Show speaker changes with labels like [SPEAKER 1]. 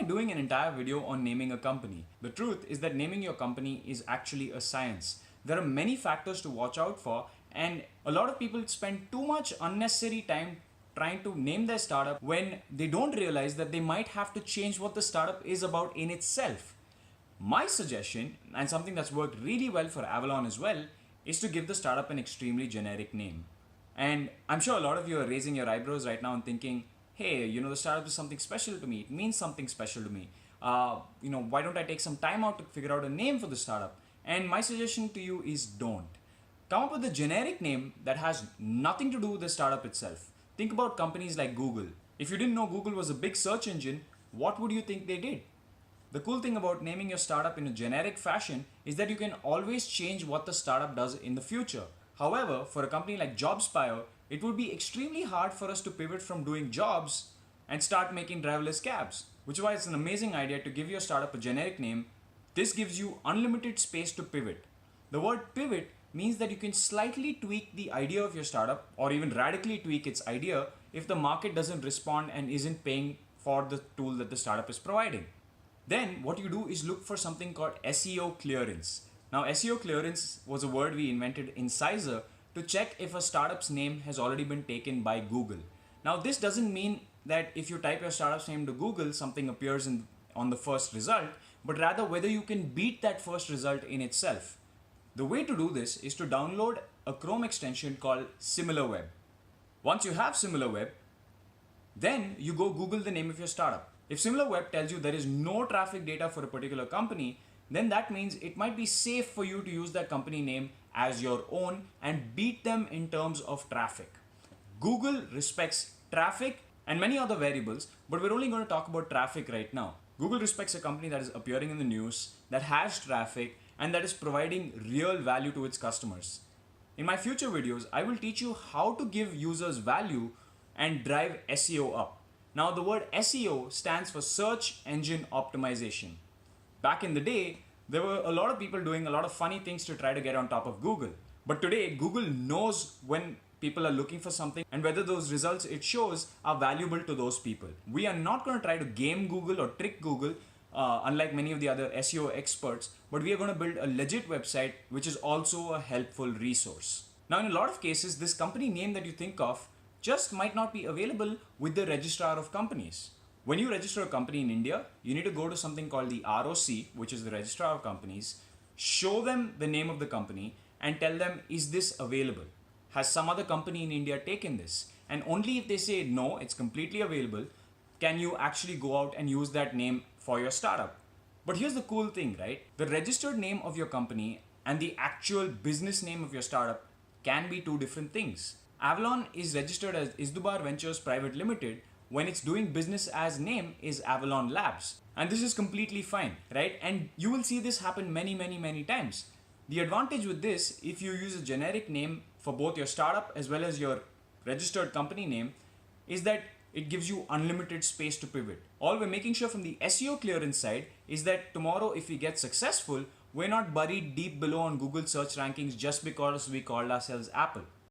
[SPEAKER 1] doing an entire video on naming a company. The truth is that naming your company is actually a science. There are many factors to watch out for, and a lot of people spend too much unnecessary time trying to name their startup when they don't realize that they might have to change what the startup is about in itself. My suggestion, and something that's worked really well for Avalon as well, is to give the startup an extremely generic name. And I'm sure a lot of you are raising your eyebrows right now and thinking, hey, the startup is something special to me. It means something special to me. Why don't I take some time out to figure out a name for the startup? And my suggestion to you is don't. Come up with a generic name that has nothing to do with the startup itself. Think about companies like Google. If you didn't know Google was a big search engine, what would you think they did? The cool thing about naming your startup in a generic fashion is that you can always change what the startup does in the future. However, for a company like JobsPire, it would be extremely hard for us to pivot from doing jobs and start making driverless cabs, which is why it's an amazing idea to give your startup a generic name. This gives you unlimited space to pivot. The word pivot means that you can slightly tweak the idea of your startup or even radically tweak its idea if the market doesn't respond and isn't paying for the tool that the startup is providing. Then what you do is look for something called SEO Clearance. Now, SEO Clearance was a word we invented in Sizer to check if a startup's name has already been taken by Google. Now, this doesn't mean that if you type your startup's name to Google, something appears on the first result, but rather whether you can beat that first result in itself. The way to do this is to download a Chrome extension called SimilarWeb. Once you have SimilarWeb, then you go Google the name of your startup. If SimilarWeb tells you there is no traffic data for a particular company, then that means it might be safe for you to use that company name as your own and beat them in terms of traffic. Google respects traffic and many other variables, but we're only going to talk about traffic right now. Google respects a company that is appearing in the news, that has traffic, and that is providing real value to its customers. In my future videos, I will teach you how to give users value and drive SEO up. Now, the word SEO stands for Search Engine Optimization. Back in the day, there were a lot of people doing a lot of funny things to try to get on top of Google. But today, Google knows when people are looking for something and whether those results it shows are valuable to those people. We are not going to try to game Google or trick Google, unlike many of the other SEO experts, but we are going to build a legit website which is also a helpful resource. Now, in a lot of cases, this company name that you think of just might not be available with the registrar of companies. When you register a company in India, you need to go to something called the ROC, which is the Registrar of Companies, show them the name of the company and tell them, is this available? Has some other company in India taken this? And only if they say no, it's completely available, can you actually go out and use that name for your startup. But here's the cool thing, right? The registered name of your company and the actual business name of your startup can be two different things. Avalon is registered as Isdubar Ventures Private Limited when it's doing business as name is Avalon Labs. And this is completely fine, right? And you will see this happen many times. The advantage with this, if you use a generic name for both your startup as well as your registered company name, is that it gives you unlimited space to pivot. All we're making sure from the SEO clearance side is that tomorrow if we get successful, we're not buried deep below on Google search rankings just because we called ourselves Apple.